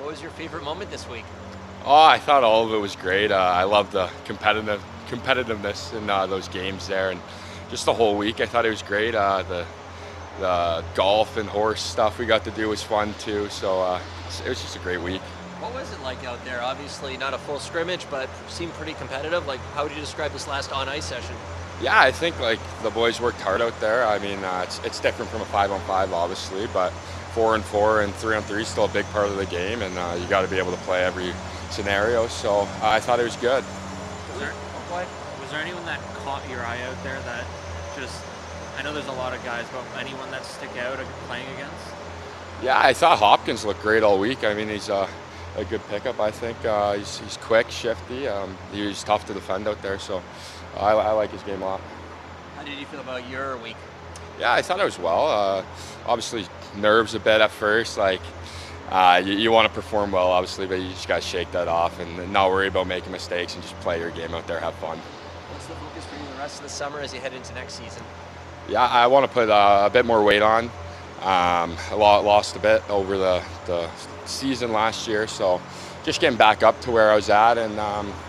What was your favorite moment this week? Oh, I thought all of it was great. I love the competitiveness in those games there, and just the whole week. I thought it was great. The golf and horse stuff we got to do was fun too. So it was just a great week. What was it like out there? Obviously not a full scrimmage, but seemed pretty competitive. Like, how would you describe this last on-ice session? Yeah, I think like the boys worked hard out there. I mean, it's different from a 5-on-5, obviously, but 4-on-4 and 3-on-3 is still a big part of the game, and you got to be able to play every scenario. So I thought it was good. Was there anyone that caught your eye out there that just, I know there's a lot of guys, but anyone that stick out playing against? Yeah, I thought Hopkins looked great all week. I mean, he's a good pickup, I think. He's quick, shifty. He was tough to defend out there, so I like his game a lot. How did you feel about your week? Yeah, I thought it was well. Obviously, nerves a bit at first. Like, you want to perform well, obviously, but you just got to shake that off and not worry about making mistakes and just play your game out there, have fun. What's the focus for you the rest of the summer as you head into next season? Yeah, I want to put a bit more weight on. I lost a bit over the season last year, so just getting back up to where I was at and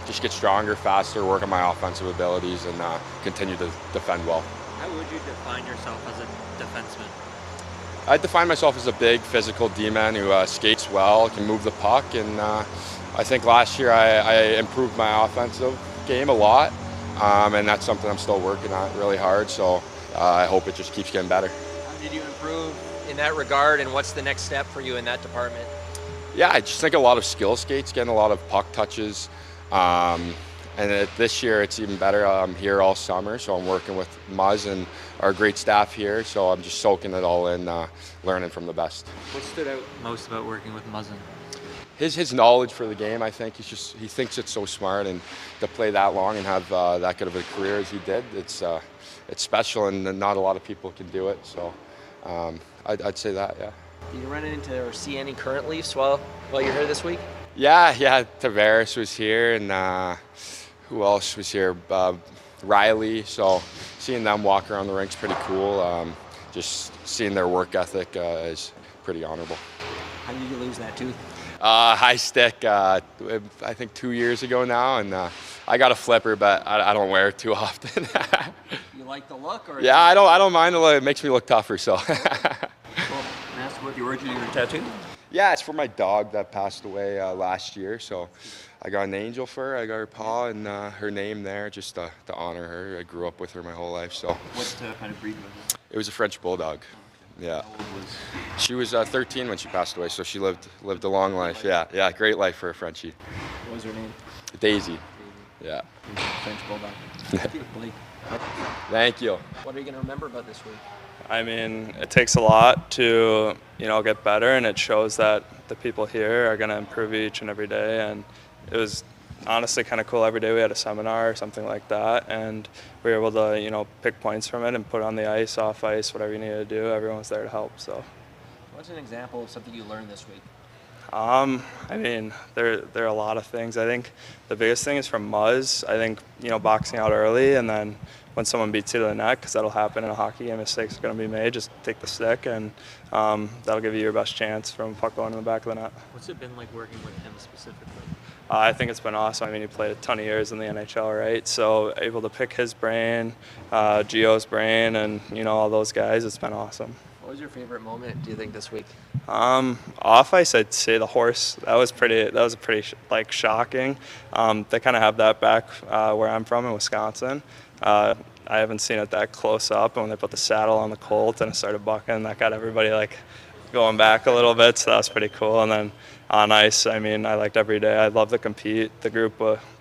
just get stronger, faster, work on my offensive abilities, and continue to defend well. How would you define yourself as a defenseman? I define myself as a big physical D-man who skates well, can move the puck, and I think last year I improved my offensive game a lot, and that's something I'm still working on really hard, so I hope it just keeps getting better. How did you improve in that regard, and what's the next step for you in that department? Yeah, I just think a lot of skill skates, getting a lot of puck touches. And this year it's even better. I'm here all summer, so I'm working with Muzz and our great staff here. So I'm just soaking it all in, learning from the best. What stood out most about working with Muzzin? His knowledge for the game, I think, he thinks it's so smart, and to play that long and have that good of a career as he did, it's special, and not a lot of people can do it. So I'd say that, yeah. Did you run into or see any current Leafs while you're here this week? Yeah, Tavares was here, and who else was here? Riley. So seeing them walk around the rink's pretty cool. Just seeing their work ethic is pretty honorable. How did you lose that tooth? High stick, I think 2 years ago now, and I got a flipper, but I don't wear it too often. You like the look? Or yeah, I don't mind the look. It makes me look tougher, so. Well, can I ask what the origin of your tattoo? Yeah, it's for my dog that passed away last year, so I got an angel for her. I got her paw and her name there just to honor her. I grew up with her my whole life, so. What kind of breed was it? It was a French bulldog. Yeah. How old was? She was 13 when she passed away, so she lived a long life. Yeah, great life for a Frenchie. What was her name? Daisy. Yeah. French bulldog. Thank you, Blake. Thank you. What are you going to remember about this week? I mean, it takes a lot to, get better, and it shows that the people here are going to improve each and every day. And it was honestly kind of cool. Every day we had a seminar or something like that, and we were able to, pick points from it and put it on the ice, off ice, whatever you needed to do. Everyone was there to help. So. What's an example of something you learned this week? I mean, there are a lot of things. I think the biggest thing is from Muzz. I think, boxing out early, and then when someone beats you to the net, because that'll happen in a hockey game, mistakes are going to be made, just take the stick, and that'll give you your best chance from puck going in the back of the net. What's it been like working with him specifically? I think it's been awesome. I mean, he played a ton of years in the NHL, right? So able to pick his brain, Gio's brain, and, all those guys, it's been awesome. What was your favorite moment, do you think, this week? Off ice, I'd say the horse. That was pretty shocking. They kind of have that back where I'm from in Wisconsin. I haven't seen it that close up, and when they put the saddle on the colt and it started bucking, that got everybody going back a little bit, so that was pretty cool. And then on ice, I mean, I liked every day. I'd love to compete. The group,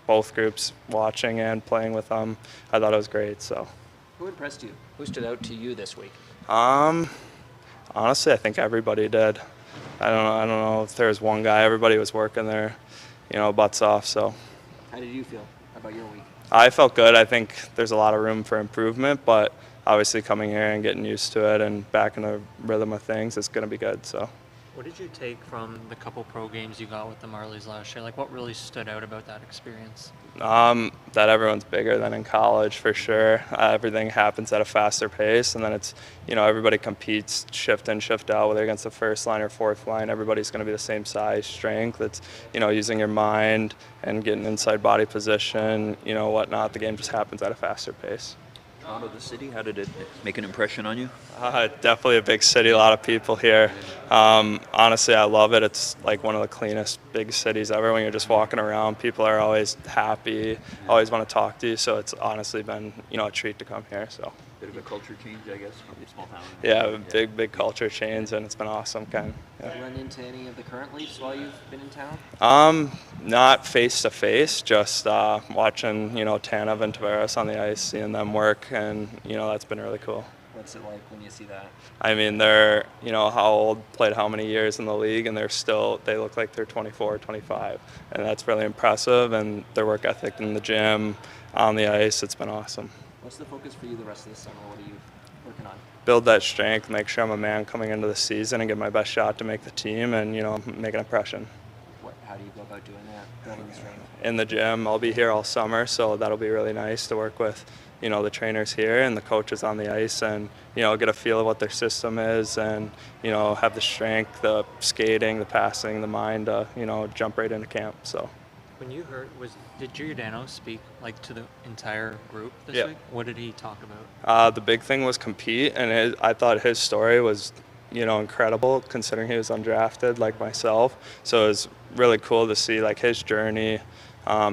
both groups, watching and playing with them, I thought it was great. So. Who impressed you? Who stood out to you this week? Honestly, I think everybody did. I don't know if there was one guy. Everybody was working their, butts off. So. How did you feel about your week? I felt good. I think there's a lot of room for improvement, but obviously coming here and getting used to it and back in the rhythm of things, it's going to be good. So. What did you take from the couple pro games you got with the Marlies last year? Like, what really stood out about that experience? That everyone's bigger than in college for sure. Everything happens at a faster pace, and then it's, everybody competes shift in, shift out, whether against the first line or fourth line. Everybody's going to be the same size, strength. It's, using your mind and getting inside body position, whatnot. The game just happens at a faster pace. Toronto, the city, how did it make an impression on you? Definitely a big city, a lot of people here. Honestly, I love it. It's like one of the cleanest big cities ever. When you're just walking around, people are always happy, always want to talk to you. So it's honestly been, a treat to come here. So. Bit of a culture change, I guess, from a small town. Yeah, big culture change, and it's been awesome. Have you run into any of the current Leafs while you've been in town? Not face to face, just watching, Tanev and Tavares on the ice, seeing them work, and that's been really cool. What's it like when you see that? I mean, they're, how old, played how many years in the league, and they look like they're 24, 25, and that's really impressive. And their work ethic in the gym, on the ice, it's been awesome. What's the focus for you the rest of the summer? What are you working on? Build that strength, make sure I'm a man coming into the season and get my best shot to make the team and, make an impression. How do you go about doing that, building the strength? In the gym. I'll be here all summer, so that'll be really nice to work with, the trainers here and the coaches on the ice and, get a feel of what their system is and, have the strength, the skating, the passing, the mind, jump right into camp, so. When you heard, did Giordano speak to the entire group this Yeah. week? What did he talk about? The big thing was compete, and I thought his story was, incredible considering he was undrafted like myself. So it was really cool to see his journey,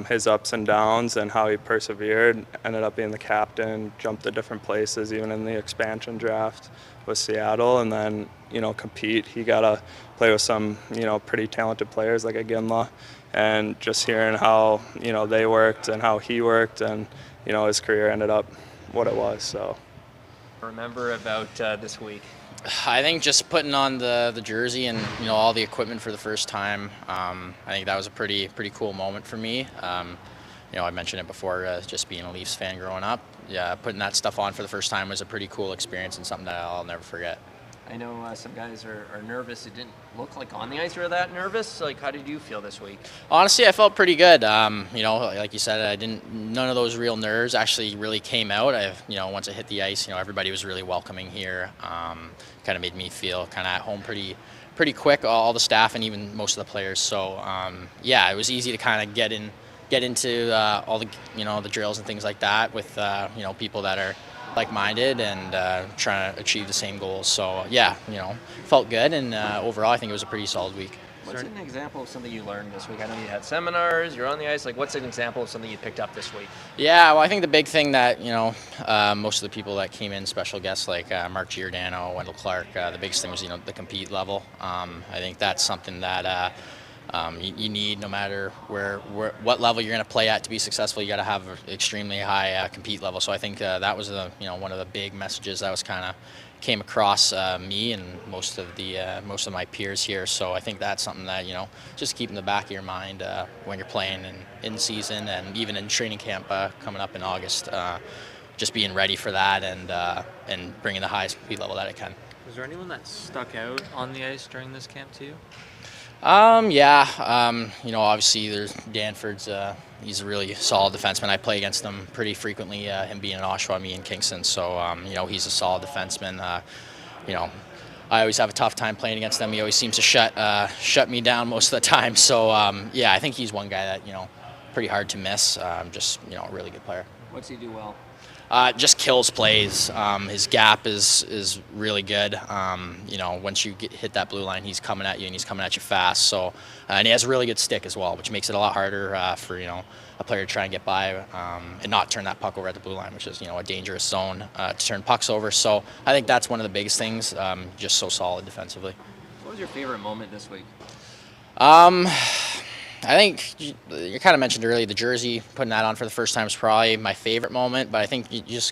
his ups and downs, and how he persevered. Ended up being the captain, jumped to different places, even in the expansion draft with Seattle, and then compete. He got to play with some pretty talented players like a Ginla. And just hearing how, they worked and how he worked and, his career ended up what it was, so. Remember about this week? I think just putting on the jersey and, all the equipment for the first time, I think that was a pretty cool moment for me. I mentioned it before, just being a Leafs fan growing up. Yeah, putting that stuff on for the first time was a pretty cool experience and something that I'll never forget. I know some guys are nervous. It didn't look like on the ice you were that nervous. How did you feel this week? Honestly, I felt pretty good. Like you said, none of those real nerves actually really came out. Once I hit the ice, everybody was really welcoming here. Kind of made me feel kind of at home pretty quick, all the staff and even most of the players. So, it was easy to kind of get into all the, the drills and things like that with, people that are like-minded and trying to achieve the same goals. So felt good, and overall I think it was a pretty solid week. What's an example of something you learned this week? I know you had seminars, you're on the ice. What's an example of something you picked up this week? Yeah, well, I think the big thing that, most of the people that came in, special guests like Mark Giordano, Wendell Clark, the biggest thing was, the compete level. I think that's something that you need no matter what level you're going to play at to be successful. You got to have an extremely high compete level. So I think that was one of the big messages that was kind of came across me and most of my peers here. So I think that's something that just keep in the back of your mind when you're playing in season and even in training camp coming up in August. Just being ready for that and bringing the highest compete level that it can. Was there anyone that stuck out on the ice during this camp to you? Obviously there's Danford's, he's a really solid defenseman. I play against him pretty frequently, him being in Oshawa, me in Kingston. So, he's a solid defenseman. I always have a tough time playing against him. He always seems to shut me down most of the time. So, I think he's one guy that, pretty hard to miss. A really good player. What's he do well? Just kills plays. His gap is really good. Once you hit that blue line, he's coming at you and he's coming at you fast. So, and he has a really good stick as well, which makes it a lot harder for a player to try and get by and not turn that puck over at the blue line, which is a dangerous zone to turn pucks over. So I think that's one of the biggest things. Just so solid defensively. What was your favorite moment this week? I think you kind of mentioned earlier the jersey, putting that on for the first time is probably my favorite moment, but I think you just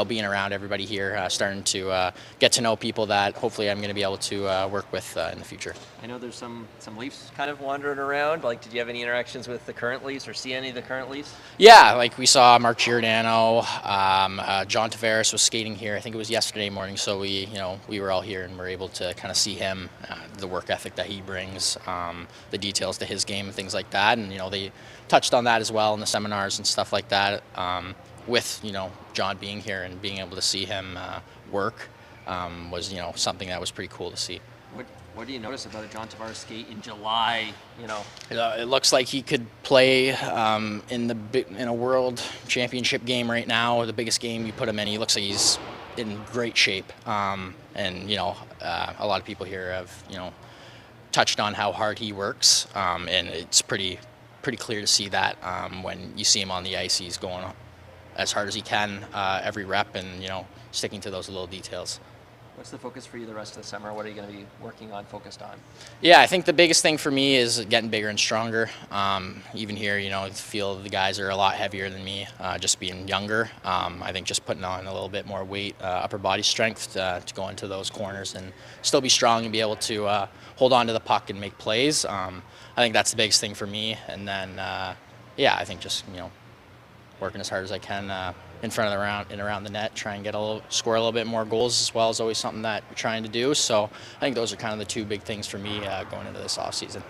being around everybody here, starting to get to know people that hopefully I'm going to be able to work with in the future. I know there's some Leafs kind of wandering around. Like, did you have any interactions with the current Leafs or see any of the current Leafs? Yeah, like we saw Mark Giordano, John Tavares was skating here. I think it was yesterday morning, so we were all here and were able to kind of see him, the work ethic that he brings, the details to his game and things like that. And they touched on that as well in the seminars and stuff like that. With John being here and being able to see him work was something that was pretty cool to see. What do you notice about a John Tavares skate in July? It looks like he could play in a world championship game right now, the biggest game you put him in. He looks like he's in great shape, and a lot of people here have touched on how hard he works, and it's pretty clear to see that when you see him on the ice, he's going as hard as he can every rep, and sticking to those little details. What's the focus for you the rest of the summer? What are you going to be working on, focused on? Yeah, I think the biggest thing for me is getting bigger and stronger. Even here, I feel the guys are a lot heavier than me, just being younger. I think just putting on a little bit more weight, upper body strength to go into those corners and still be strong and be able to hold on to the puck and make plays. I think that's the biggest thing for me. And then, I think just, working as hard as I can in front of the round and around the net, try and score a little bit more goals as well is always something that we're trying to do. So I think those are kind of the two big things for me going into this off season.